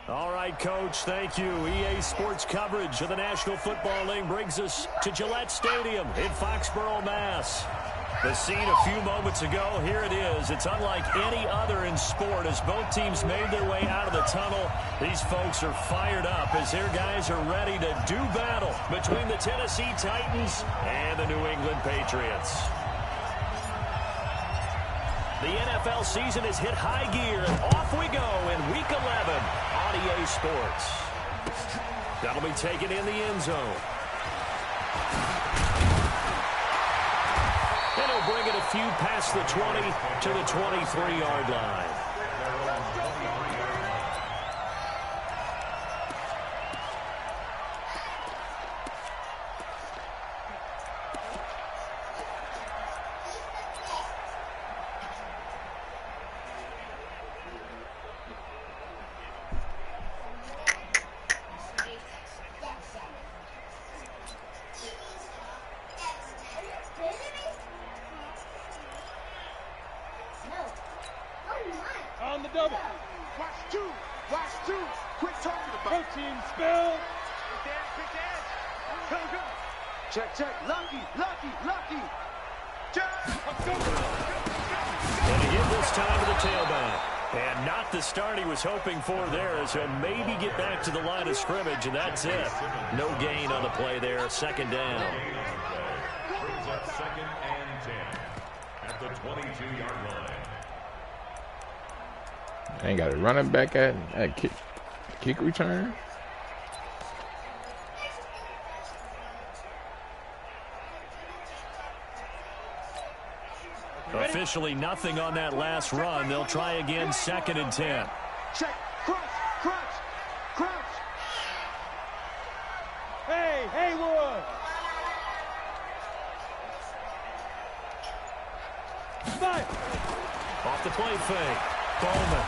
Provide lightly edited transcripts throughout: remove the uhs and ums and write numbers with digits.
All right, Coach, thank you. EA Sports coverage of the National Football League brings us to Gillette Stadium in Foxborough, Mass. The scene a few moments ago, here it is. It's unlike any other in sport as both teams made their way out of the tunnel. These folks are fired up as their guys are ready to do battle between the Tennessee Titans and the New England Patriots. The NFL season has hit high gear, and off we go in Week 11 on EA Sports. That'll be taken in the end zone. And he'll bring it a few past the 20 to the 23-yard line. On the double. Watch two. Quick talking about. Team spell. Quick dance. Go. Check. Lucky. And he hit this time to the tailback. And not the start he was hoping for there, as he'll maybe get back to the line of scrimmage, and that's it. No gain on the play there. Second down. Brings up 2nd and 10 at the 22-yard line. Ain't got a running back at kick return. Officially nothing on that last run. They'll try again, 2nd and 10. Check. Crunch. Hey, Haywood. Five. Off the play fake. Bowman.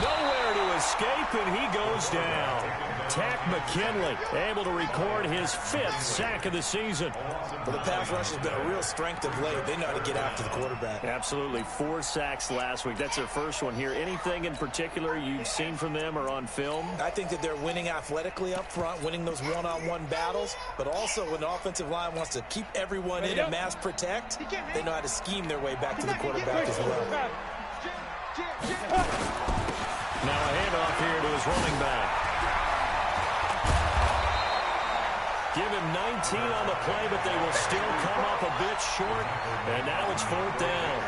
Nowhere to escape, and he goes down. Tack McKinley able to record his 5th sack of the season. Well, the pass rush has been a real strength of late. They know how to get after the quarterback. Absolutely. 4 sacks last week. That's their first one here. Anything in particular you've seen from them or on film? I think that they're winning athletically up front, winning those one-on-one battles, but also when the offensive line wants to keep everyone in and mass protect, they know how to scheme their way back to the quarterback as well. Now a handoff here to his running back. Give him 19 on the play, but they will still come up a bit short. And now it's 4th down.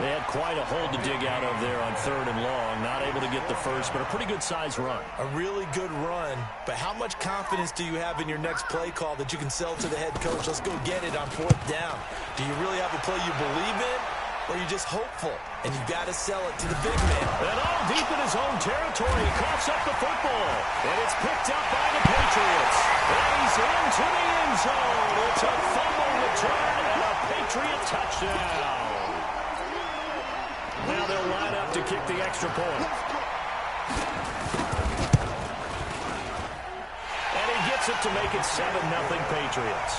They had quite a hole to dig out of there on 3rd and long. Not able to get the first, but a pretty good-sized run. A really good run, but how much confidence do you have in your next play call that you can sell to the head coach? Let's go get it on 4th down. Do you really have a play you believe in? Or are you just hopeful, and you got to sell it to the big man? And all deep in his own territory, he coughs up the football. And it's picked up by the Patriots. And he's into the end zone. It's a fumble return and a Patriot touchdown. Now they'll line up to kick the extra point. And he gets it to make it 7-0 Patriots.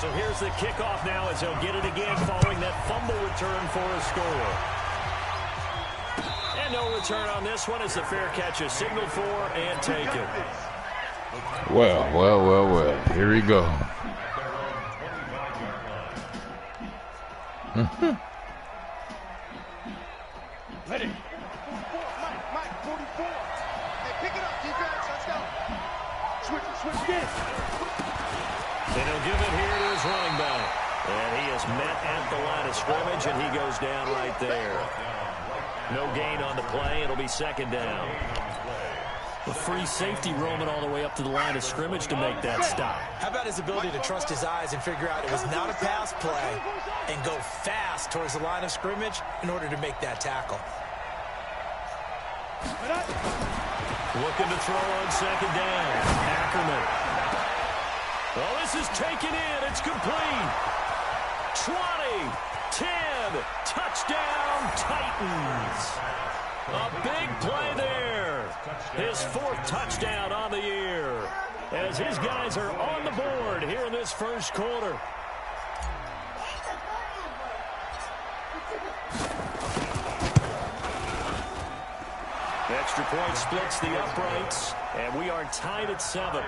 So here's the kickoff now as he'll get it again following that fumble return for a score. And no return on this one as the fair catch is signaled for and taken. Well. Here we go. Ready. Mike, 44. Hey, pick it up, defense. Let's go. Switch again. And he'll give it here to his running back. And he is met at the line of scrimmage, and he goes down right there. No gain on the play. It'll be 2nd down. A free safety roaming all the way up to the line of scrimmage to make that stop. How about his ability to trust his eyes and figure out it was not a pass play and go fast towards the line of scrimmage in order to make that tackle? Looking to throw on 2nd down. Ackerman. Well, this is taken in. It's complete. 20, 10, touchdown, Titans. A big play there. His 4th touchdown on the year as his guys are on the board here in this first quarter. Extra point splits the uprights, and we are tied at 7.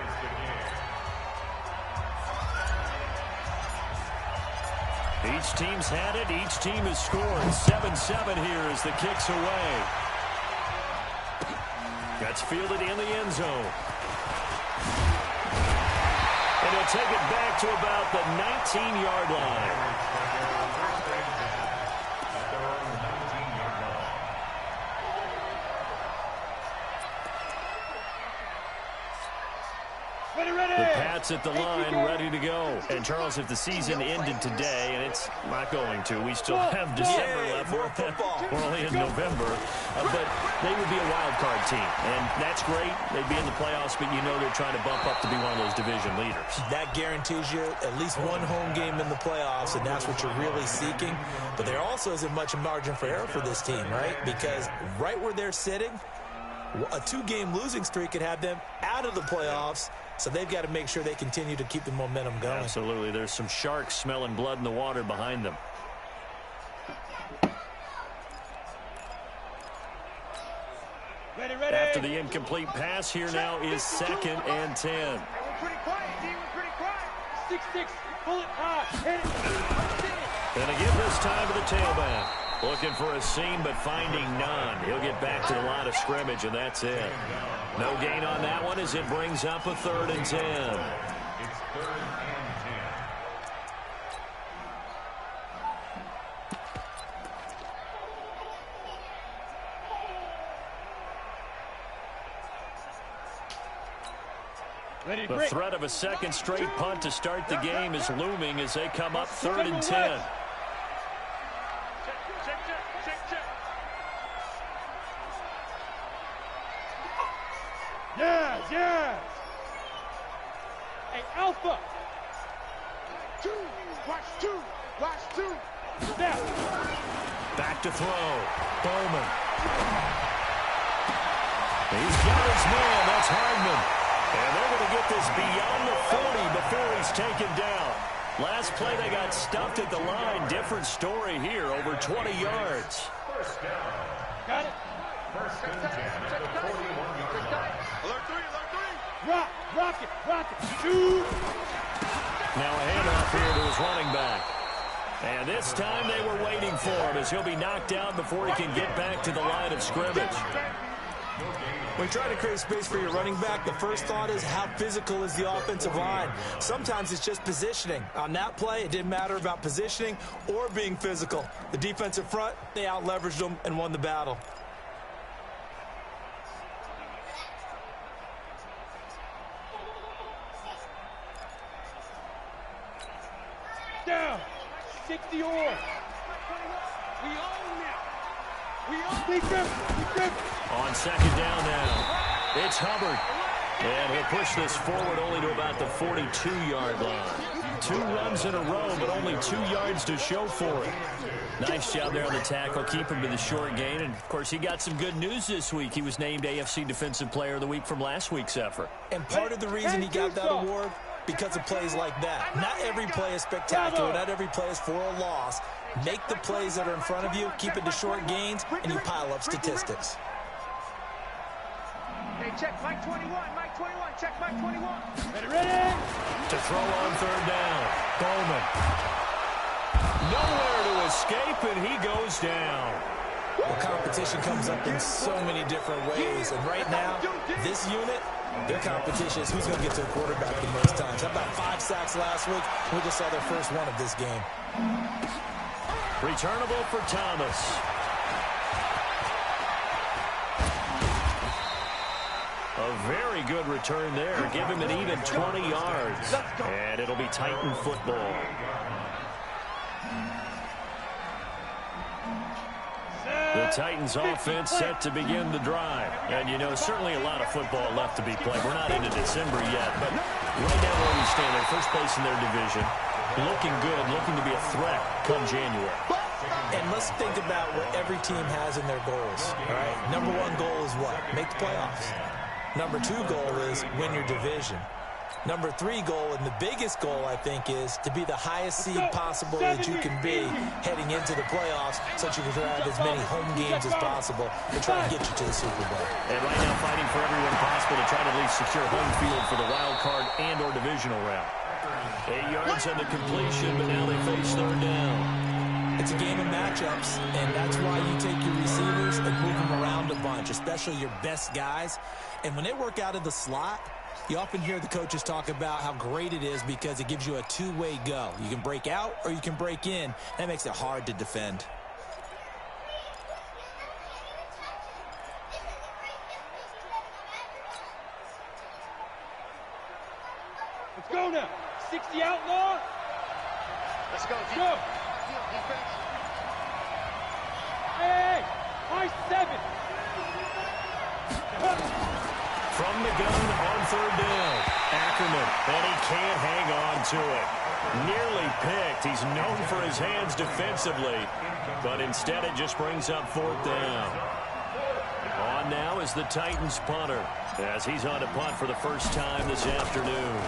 Each team's had it. Each team has scored. 7-7 here as the kick's away. That's fielded in the end zone. And he'll take it back to about the 19-yard line. The Pats at the line, ready to go. And, Charles, if the season ended today, and it's not going to, we still have December left. We're only in November. But they would be a wild card team. And that's great. They'd be in the playoffs, but you know they're trying to bump up to be one of those division leaders. That guarantees you at least one home game in the playoffs, and that's what you're really seeking. But there also isn't much margin for error for this team, right? Because right where they're sitting, a 2-game losing streak could have them out of the playoffs. So they've got to make sure they continue to keep the momentum going. Absolutely. There's some sharks smelling blood in the water behind them. Ready, ready. After the incomplete pass, here now is 2nd and 10. We're pretty quiet, D. We're pretty quiet. 6-6. Pull it high. Hit it. And again this time to the tailback. Looking for a seam, but finding none. He'll get back to the line of scrimmage, and that's it. No gain on that one as it brings up a 3rd and 10. It's 3rd and 10. Ready, The threat of a second straight punt to start the game is looming as they come up 3rd and 10. Yes, yes. Hey, Alpha. 2. Watch 2. Watch 2. Step. Back to throw. Bowman. He's got his man. That's Hardman. And they're going to get this beyond the 40 before he's taken down. Last play, they got stuffed at the line. Different story here. Over 20 yards. First down. Got it. First and 10 at the 41-yard line. Alert 3, alert 3. Rock it. 2. Now a handoff here to his running back. And this time they were waiting for him as he'll be knocked out before he can get back to the line of scrimmage. When you try to create space for your running back, the first thought is how physical is the offensive line. Sometimes it's just positioning. On that play, it didn't matter about positioning or being physical. The defensive front, they out-leveraged them and won the battle. Down. 60 or. We own it. We own it. On 2nd down now, it's Hubbard. And he'll push this forward only to about the 42-yard line. 2 runs in a row, but only 2 yards to show for it. Nice job there on the tackle. Keep him to the short gain. And, of course, he got some good news this week. He was named AFC Defensive Player of the Week from last week's effort. And part of the reason he got that award, because of plays like that. Not every play is spectacular. Not every play is for a loss. Make the plays that are in front of you, keep it to short gains, and you pile up statistics. Hey, check Mike 21. Mike 21. Check Mike 21. Ready. To throw on 3rd down. Bowman. Nowhere to escape, and he goes down. Well, competition comes up in so many different ways. And right now, this unit, their competition is who's going to get to the quarterback the most times. How about 5 sacks last week? We just saw their first one of this game. Returnable for Thomas. A very good return there. Give him an even 20 yards. And it'll be Titan football. The Titans offense set to begin the drive. And, you know, certainly a lot of football left to be played. We're not into December yet, but right now where we stand, they're first place in their division. Looking good, looking to be a threat come January. And let's think about what every team has in their goals, all right? Number 1 goal is what? Make the playoffs. Number 2 goal is win your division. Number 3 goal, and the biggest goal, I think, is to be the highest seed possible that you can be heading into the playoffs so that you can have as many home games as possible to try and get you to the Super Bowl. And right now fighting for everyone possible to try to at least secure home field for the wild card and or divisional round. 8 yards on the completion, but now they face third down. It's a game of matchups, and that's why you take your receivers and move them around a bunch, especially your best guys. And when they work out of the slot, you often hear the coaches talk about how great it is because it gives you a two-way go. You can break out or you can break in. That makes it hard to defend. Let's go now. 60 outlaw. Let's go. Go. Defense. Hey, high 7. From the gun on third down. Ackerman, and he can't hang on to it. Nearly picked. He's known for his hands defensively, but instead it just brings up fourth down. On now is the Titans punter, as he's on to punt for the first time this afternoon.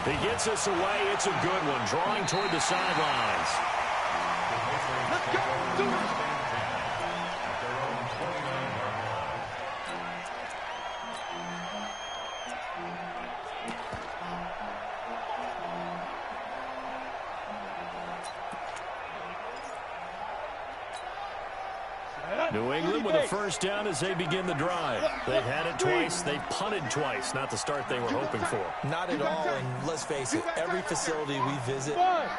He gets us away. It's a good one, drawing toward the sidelines. Let's go. Do it. New England with a first down as they begin the drive. They've had it twice. They've punted twice. Not the start they were hoping for. Not at all, and let's face it, every facility we visit,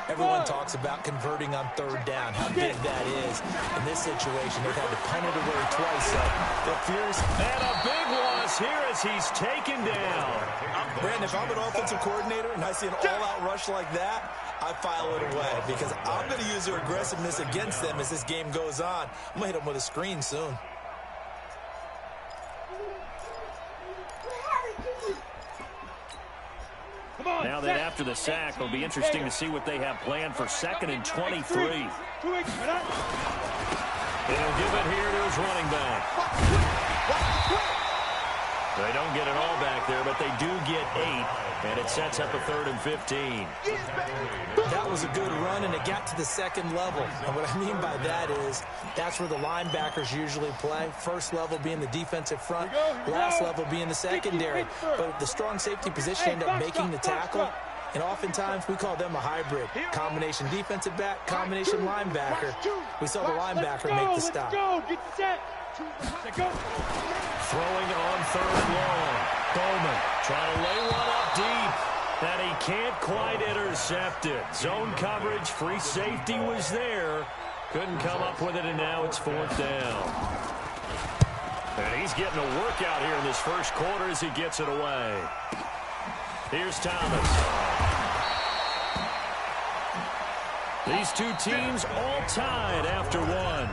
everyone talks about converting on third down, how big that is. In this situation, they've had to punt it away twice, so they're fierce. And a big loss here as he's taken down. Brandon, if I'm an offensive coordinator and I see an all-out rush like that, I file it away because I'm going to use their aggressiveness against them as this game goes on. I'm going to hit them with a screen soon. Now that after the sack, it'll be interesting to see what they have planned for 2nd and 23. He'll give it here to his running back. They don't get it all back there, but they do get 8, and it sets up a 3rd and 15. That was a good run, and it got to the second level. And what I mean by that is that's where the linebackers usually play. First level being the defensive front, last level being the secondary. But the strong safety position end up making the tackle. And oftentimes, we call them a hybrid. Combination defensive back, combination linebacker. We saw the linebacker make the stop. Let's go. Get set. Throwing on third and long. Bowman trying to lay one up deep. And he can't quite intercept it. Zone coverage, free safety was there. Couldn't come up with it, and now it's 4th down. And he's getting a workout here in this first quarter as he gets it away. Here's Thomas. These two teams all tied after one.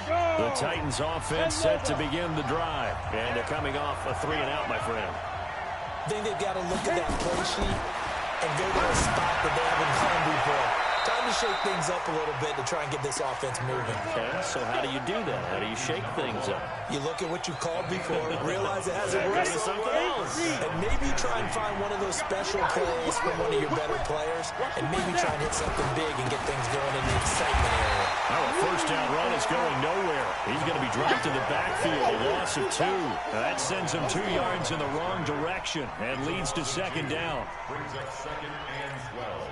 The Titans offense set to begin the drive. And they're coming off a 3-and-out, my friend. I think they've got to look at that play sheet and go to a spot that they haven't gone before. Time to shake things up a little bit to try and get this offense moving. Okay, so how do you do that? How do you shake things up? You look at what you've called before, realize it hasn't worked something else. And maybe try and find one of those special plays from one of your better players, and maybe try and hit something big and get things going in the excitement area. Now a first down run is going nowhere. He's going to be dropped in the backfield, a loss of 2. That sends him 2 yards in the wrong direction and leads to 2nd down. Brings up 2nd and 12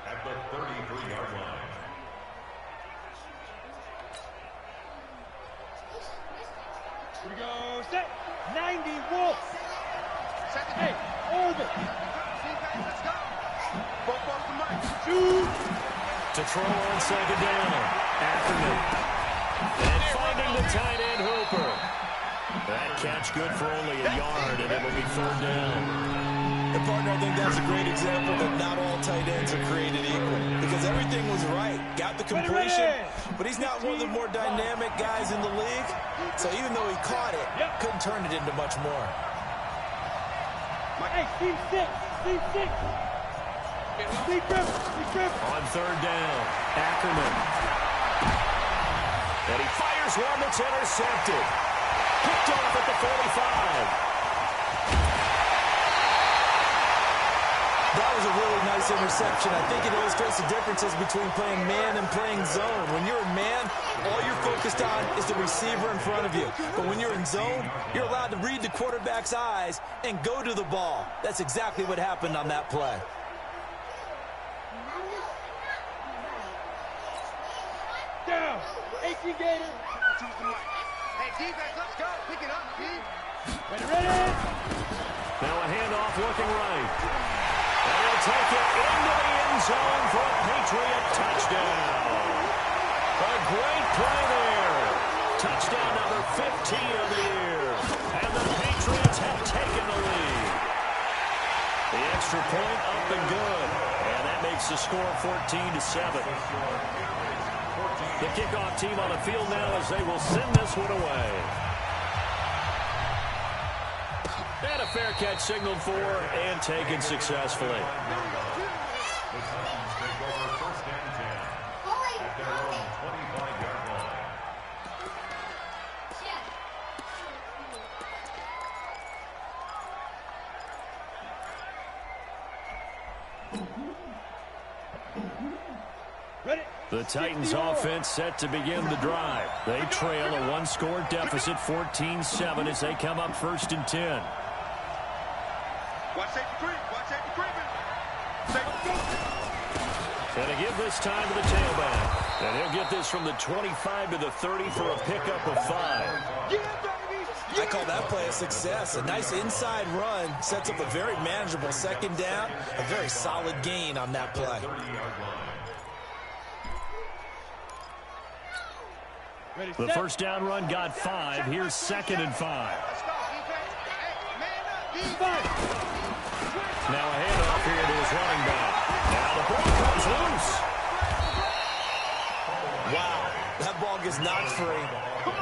at the 33-yard line. Here we go. Set. 90 Wolf. Hey, over. Defense, let's go. Both off the mic. Shoot. To throw on 2nd down. Ackerman. And finding the tight end Hooper. That catch good for only a yard, and it will be 3rd down. And partner, I think that's a great example that not all tight ends are created equal. Because everything was right. Got the completion, but he's not one of the more dynamic guys in the league. So even though he caught it, couldn't turn it into much more. Hey, team 6. Team 6. Deep grip. On 3rd down, Ackerman. And he fires Here's one that's intercepted. Picked off at the 45. That was a really nice interception. I think it illustrates the differences between playing man and playing zone. When you're in man, all you're focused on is the receiver in front of you. But when you're in zone, you're allowed to read the quarterback's eyes and go to the ball. That's exactly what happened on that play. Down. 18 Gator. Hey, defense, let's go. Pick it up, D. Ready. Now a handoff looking right. And he'll take it into the end zone for a Patriot touchdown. A great play there. Touchdown number 15 of the year. And the Patriots have taken the lead. The extra point up and good. And that makes the score 14-7. The kickoff team on the field now as they will send this one away. And a fair catch signaled for and taken successfully. The Titans take over first and 10 at their own 25-yard line. Ready. The Titans offense set to begin the drive. They trail a one-score deficit, 14-7, as they come up first and 10. Watch safety creep. Watch safety creeping. Safety. And to give this time to the tailback. And he'll get this from the 25 to the 30 for a pickup of 5. Yeah, baby. I call that play a success. A nice inside run sets up a very manageable second down. A very solid gain on that play. Ready, The set. first down run got 5. Here's second and 5. Let's go, defense. Hey, man up, D. Five. Now a handoff here to his running back. Now the ball comes loose. Wow, that ball gets knocked free,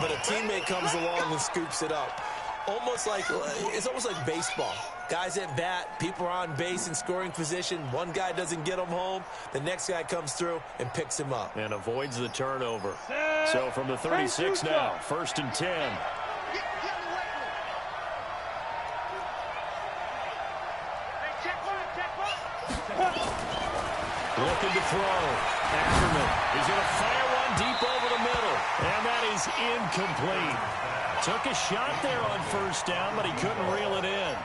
but a teammate comes along and scoops it up. It's almost like baseball. Guys at bat, people are on base in scoring position. One guy doesn't get him home. The next guy comes through and picks him up. And avoids the turnover. So from the 36 now, first and 10. Get away from him. Hey, check one. Looking to throw. Ackerman is going to fire one deep over the middle. And that is incomplete. Took a shot there on first down, but he couldn't reel it in.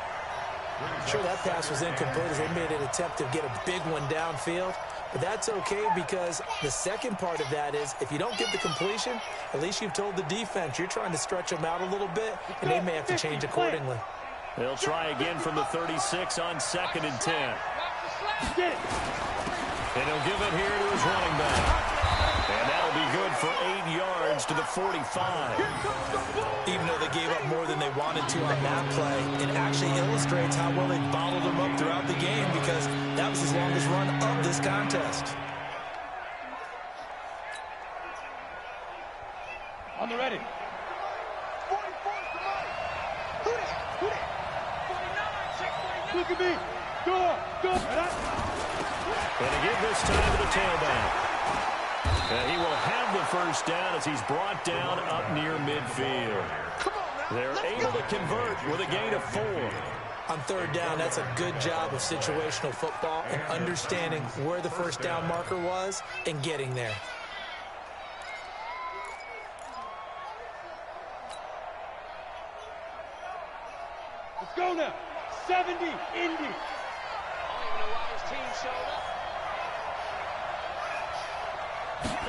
Sure, that pass was incomplete as they made an attempt to get a big one downfield. But that's okay because the second part of that is if you don't get the completion, at least you've told the defense you're trying to stretch them out a little bit, and they may have to change accordingly. They'll try again from the 36 on second and 10. And he'll give it here to his running back. And that'll be good for 8 yards to the 45. Even though they gave up more than they wanted to on that play, it actually illustrates how well they bottled them up throughout the game because that was his longest run of this contest. On the ready. 44 is the money. Who that? 49. Check 49. Look at me. Go. And to give this time to the tailback. And he will have the first down as he's brought down up near midfield. Come on, now. They're able to convert with a gain of 4. On third down, that's a good job of situational football and understanding where the first down marker was and getting there. Let's go now. 70, Indy. I don't even know why his team showed up.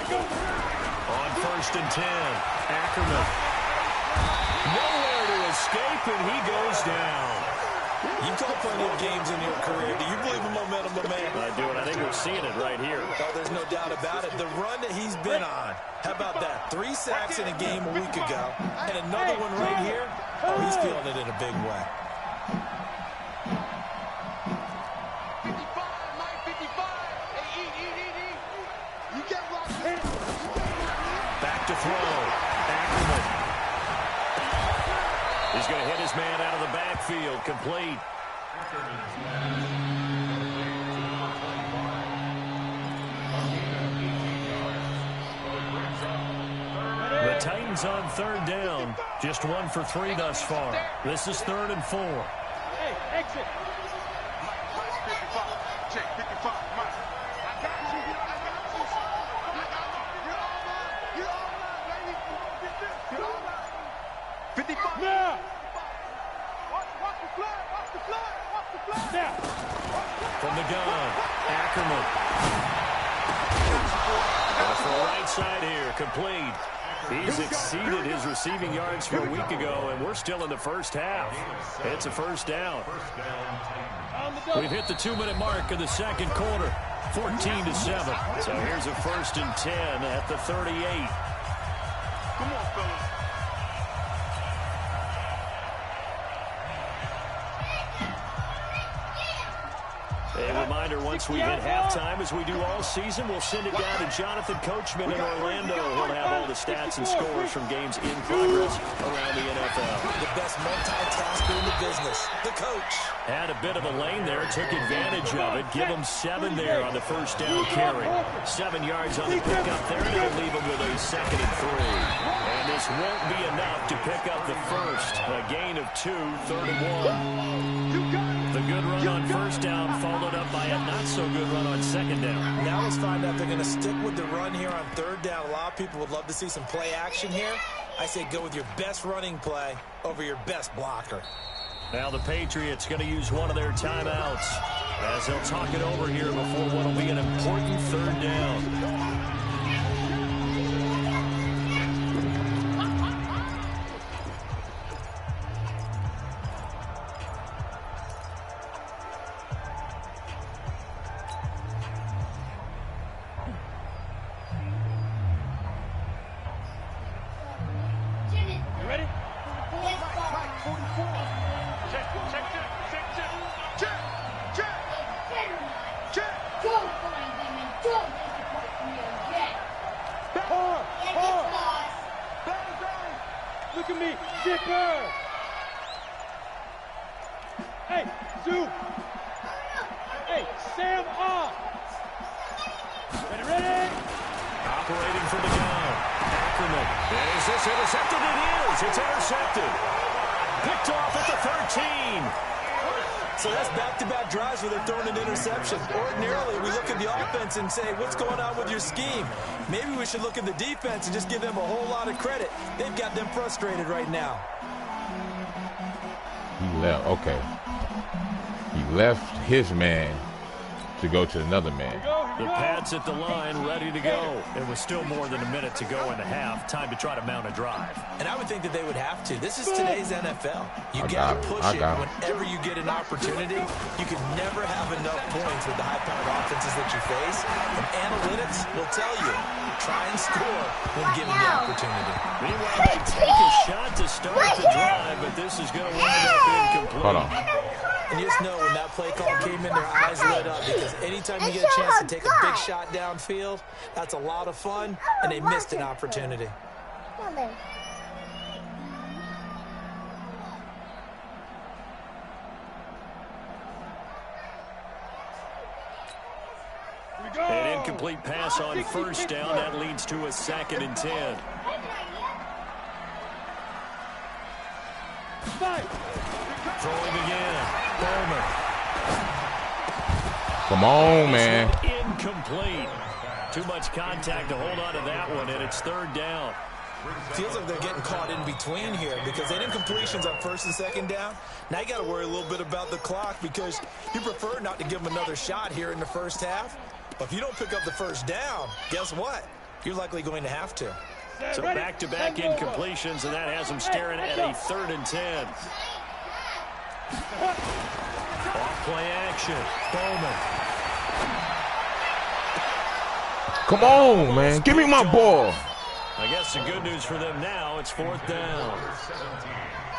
On first and 10, Ackerman. Nowhere to escape, and he goes down. You've called plenty of games in your career. Do you believe in momentum, my man? I do, and I think we're seeing it right here. Oh, there's no doubt about it. The run that he's been on. How about that? 3 sacks in a game a week ago. And another one right here. Oh, he's feeling it in a big way. 55, Mike, 55. Hey, eat. You get locked in. Back to throw. Ackerman. He's going to hit his man out of the backfield. Complete. The Titans on third down. Just 1 for 3 thus far. This is 3rd and 4. Hey, exit. Mike, 55. Check 55. Mike. I got you. I got you. You're all right, lady. You're all right. 55. Now. Watch the flag. Watch the flag. Watch the flag. Now. From the gun, Ackerman. Off the right side here, complete. He's exceeded his receiving yards from a week ago, and we're still in the first half. It's a first down. We've hit the 2-minute mark of the second quarter, 14-7. So here's a 1st and 10 at the 38. Come on, fellas. A reminder, once we hit halftime, as we do all season, we'll send it down to Jonathan Coachman in Orlando. He'll have all the stats and scores from games in progress around the NFL. The best multitasker in the business, the coach. Had a bit of a lane there, took advantage of it. Give him 7 there on the first down carry. 7 yards on the pickup there, and it'll leave him with a 2nd and 3. And this won't be enough to pick up the first. A gain of 2, 3rd and 1. The good run on first down followed up by a not-so-good run on 2nd down. Now let's find out if they're going to stick with the run here on 3rd down. A lot of people would love to see some play action here. I say go with your best running play over your best blocker. Now the Patriots going to use one of their timeouts as they'll talk it over here before what will be an important 3rd down. Look at me, Zipper! Hey, Zoo! Hey, Sam off! Ready? Operating from the gun. Ackerman. Is this intercepted? It is! It's intercepted. Picked off at the 13. So that's back-to-back drives where they're throwing an interception. Ordinarily, we look at the offense and say, what's going on with your scheme? Maybe we should look at the defense and just give them a whole lot of credit. They've got them frustrated right now. He left. Okay. He left his man to go to another man. The Pats at the line, ready to go. It was still more than a minute to go in the half. Time to try to mount a drive. And I would think that they would have to. This is today's NFL. You got to push it whenever you get an opportunity. You can never have enough points with the high-powered offenses that you face. And analytics will tell you, try and score when given the opportunity. Meanwhile, they take a shot to start the drive, but this is going to wind up incomplete. Hold on. And you just know when that play call came in, their eyes lit up because anytime you get a chance to take a big shot downfield, that's a lot of fun, and they missed an opportunity. An incomplete pass on first down. That leads to a 2nd and 10. Throwing again. Bowman. Come on, man. Incomplete. Too much contact to hold on to that one, and it's 3rd down. Feels like they're getting caught in between here because they did incompletions on 1st and 2nd down. Now you got to worry a little bit about the clock because you prefer not to give them another shot here in the first half. But if you don't pick up the first down, guess what? You're likely going to have to. So back-to-back incompletions, and that has them staring at a 3rd and 10. Off play action. Bowman. Come on, man. Give me my ball. I guess the good news for them now, it's 4th down.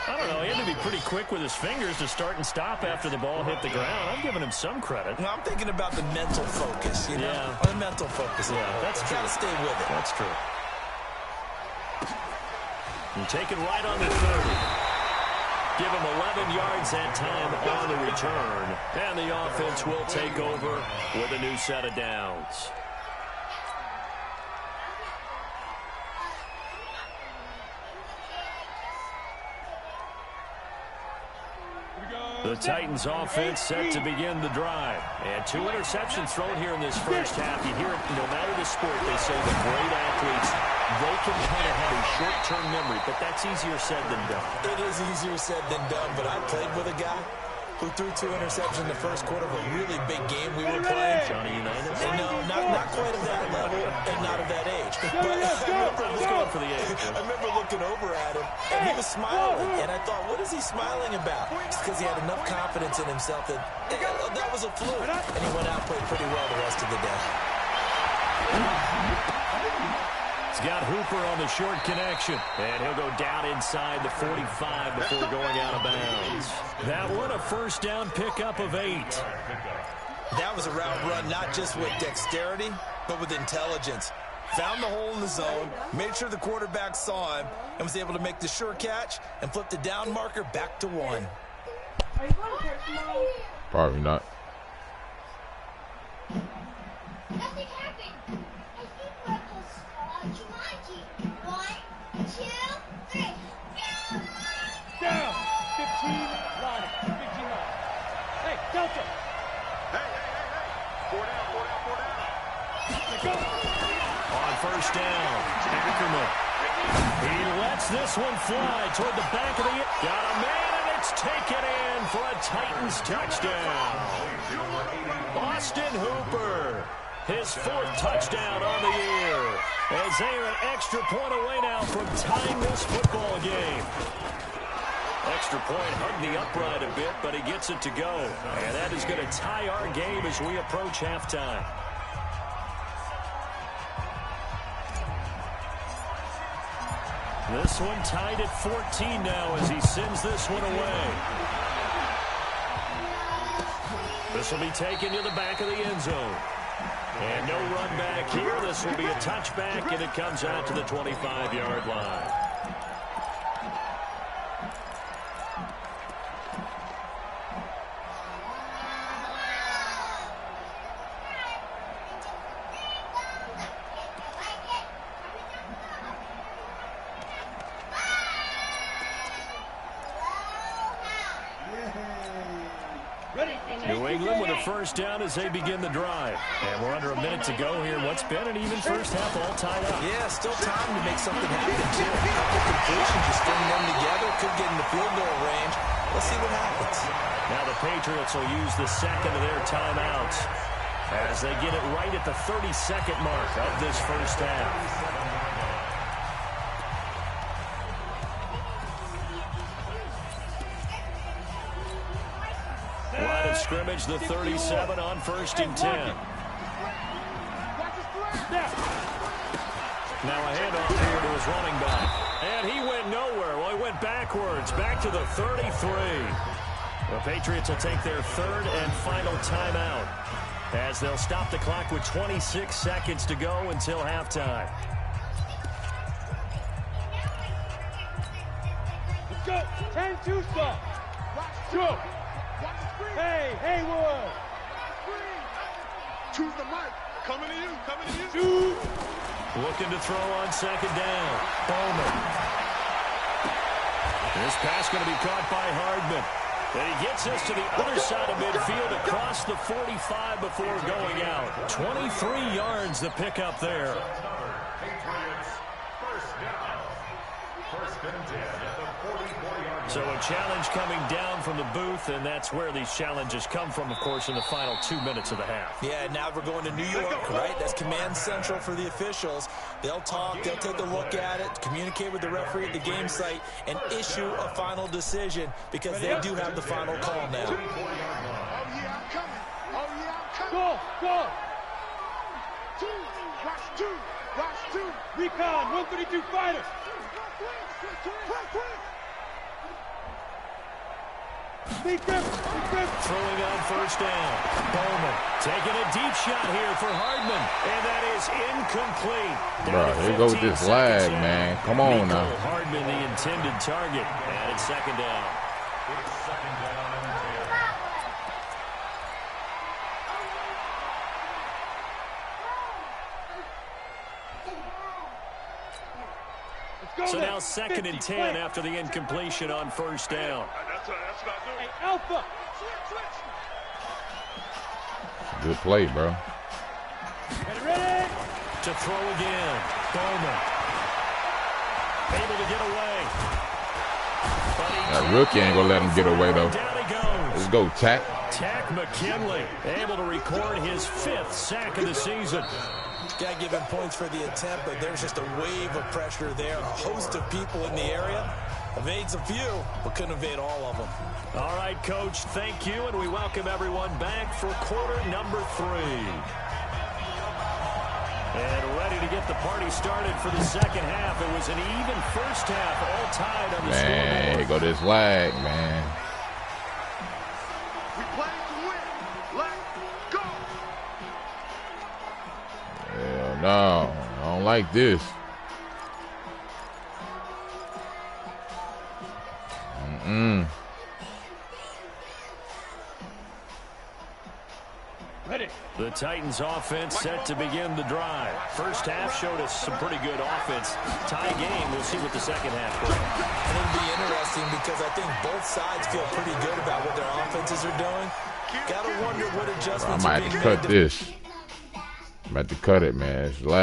I don't know, he had to be pretty quick with his fingers to start and stop after the ball hit the ground. I'm giving him some credit. Well, I'm thinking about the mental focus, you know? Yeah. The mental focus. Yeah, that's true. Got to stay with it. That's true. And take it right on the 30. Give him 11 yards that time on the return. And the offense will take over with a new set of downs. The Titans offense set to begin the drive. And 2 interceptions thrown here in this first half. You hear it, no matter the sport, they say the great athletes, they can kind of have a short-term memory, but that's easier said than done. It is easier said than done, but I played with a guy who threw 2 interceptions in the first quarter of a really big game we were playing. Johnny Unitas? And no, not quite of that level and not of that age. But I remember looking over at him, and he was smiling. And I thought, what is he smiling about? It's because he had enough confidence in himself that that was a fluke. And he went out and played pretty well the rest of the day. He's got Hooper on the short connection, and he'll go down inside the 45 before going out of bounds. That one a first down pickup of 8. That was a route run not just with dexterity, but with intelligence. Found the hole in the zone, made sure the quarterback saw him, and was able to make the sure catch and flip the down marker back to 1. Probably not. Nothing happened. One, two, three. Down. 15 line. 15 line. Hey, Delta. Hey. 4 down. Go. On first down, Ackerman. He lets this one fly toward the back of the end. Got a man, and it's taken in for a Titans touchdown. Austin Hooper, his 4th touchdown on the year, as they are an extra point away now from tying this football game. Extra point hugged the upright a bit, but he gets it to go. And that is going to tie our game as we approach halftime. This one tied at 14 now as he sends this one away. This will be taken to the back of the end zone. And no run back here. This will be a touchback, and it comes out to the 25-yard line. New England with a first down as they begin the drive. And we're under a minute to go here. What's been an even first half all tied up. Yeah, still time to make something happen, too. A couple completions, just string them together. Could get in the field goal range. Let's see what happens. Now the Patriots will use the second of their timeouts as they get it right at the 30-second mark of this first half. Line of scrimmage, the 37 on 1st and 10. Now a handoff here to his running back. And he went nowhere. Well, he went backwards, back to the 33. The Patriots will take their 3rd and final timeout as they'll stop the clock with 26 seconds to go until halftime. Let's go. 10-2 stop. Go. Hey, Haywood. Choose the mic. Coming to you. Looking to throw on 2nd down. Bowman. This pass going to be caught by Hardman. And he gets us to the other side of midfield across the 45 before going out. 23 yards the pickup there. Patriots, first down. 1st and 10 at the 44-yard line. So a challenge coming down from the booth, and that's where these challenges come from, of course, in the final 2 minutes of the half. Yeah, now we're going to New York, right? That's command central for the officials. They'll talk, they'll take a look at it, communicate with the referee at the game site, and issue a final decision because they do have the final call now. Oh, yeah, I'm coming. Go. 2. Watch 2. Recon, 132 fighter. Throwing on 1st down. Bowman taking a deep shot here for Hardman. And that is incomplete. Bro, here goes this lag, man. Come on now. Hardman, the intended target. And it's 2nd down. It's 2nd down and 10. So now 2nd and 10 after the incompletion on 1st down. Hey, Alpha. Good play, bro. Ready? To throw again. Bowman. Able to get away. That rookie ain't gonna let him get away, though. Down he goes. Let's go, Tack. Tack McKinley able to record his 5th sack of the season. Got to give him points for the attempt, but there's just a wave of pressure there. A host of people in the area. Evades a few, but couldn't evade all of them. All right, Coach, thank you, and we welcome everyone back for quarter number 3. And ready to get the party started for the second half. It was an even first half, all tied on the scoreboard. Man, here go this lag, man. We play to win. Let's go. Hell no, I don't like this. Ready. The Titans offense set to begin the drive. First half showed us some pretty good offense. Tie game. We'll see what the second half brings. It'll be interesting because I think both sides feel pretty good about what their offenses are doing. Got to wonder what Bro, I adjustments might are have being to cut made. this. I'm about to cut it, man. It's lag.